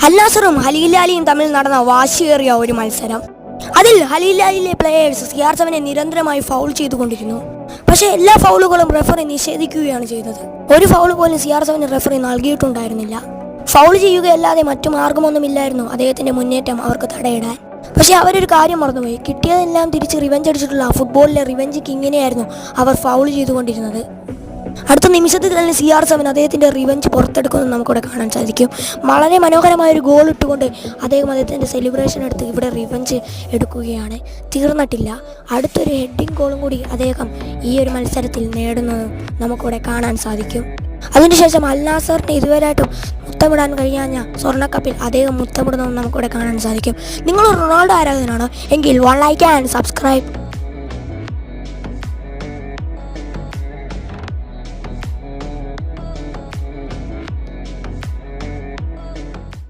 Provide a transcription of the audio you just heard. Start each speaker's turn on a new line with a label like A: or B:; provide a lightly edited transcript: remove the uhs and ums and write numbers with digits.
A: അൽ നാസറും ഹലീലാലിയും തമ്മിൽ നടന്ന വാശിയേറിയ ഒരു മത്സരം. അതിൽ ഹലീലാലിലെ പ്ലേയേഴ്സ് CR7 നിരന്തരമായി ഫൗൾ ചെയ്തുകൊണ്ടിരുന്നു. പക്ഷേ എല്ലാ ഫൗളുകളും റെഫറി നിഷേധിക്കുകയാണ് ചെയ്തത്. ഒരു ഫൗൾ പോലും CR7 റെഫറി നൽകിയിട്ടുണ്ടായിരുന്നില്ല. ഫൗൾ ചെയ്യുകയല്ലാതെ മറ്റു മാർഗമൊന്നുമില്ലായിരുന്നു അദ്ദേഹത്തിന്റെ മുന്നേറ്റം അവർക്ക് തടയിടാൻ. പക്ഷേ അവരൊരു കാര്യം മറന്നുപോയി. കിട്ടിയതെല്ലാം തിരിച്ച് റിവെഞ്ച് അടിച്ചിട്ടുള്ള ഫുട്ബോളിലെ റിവെഞ്ച് കിങ്ങിനെയായിരുന്നു അവർ ഫൗൾ ചെയ്തുകൊണ്ടിരുന്നത്. അടുത്ത നിമിഷത്തിൽ തന്നെ CR7 അദ്ദേഹത്തിൻ്റെ റിവെഞ്ച് പുറത്തെടുക്കുമെന്ന് നമുക്കിവിടെ കാണാൻ സാധിക്കും. വളരെ മനോഹരമായൊരു ഗോൾ ഇട്ടുകൊണ്ട് അദ്ദേഹത്തിൻ്റെ സെലിബ്രേഷൻ എടുത്ത് ഇവിടെ റിവെഞ്ച് എടുക്കുകയാണ്. തീർന്നിട്ടില്ല, അടുത്തൊരു ഹെഡിങ് ഗോളും കൂടി അദ്ദേഹം ഈ ഒരു മത്സരത്തിൽ നേടുന്നത് നമുക്കിവിടെ കാണാൻ സാധിക്കും. അതിനുശേഷം അൽ നാസറിന് ഇതുവരെയായിട്ടും മുത്തമിടാൻ കഴിഞ്ഞ സ്വർണ്ണക്കപ്പിൽ അദ്ദേഹം മുത്തമിടുന്നത് നമുക്കിവിടെ കാണാൻ സാധിക്കും. നിങ്ങൾ റൊണാൾഡോ ആരാധകനാണോ എങ്കിൽ 1 ലൈക്ക് ആൻഡ് സബ്സ്ക്രൈബ്.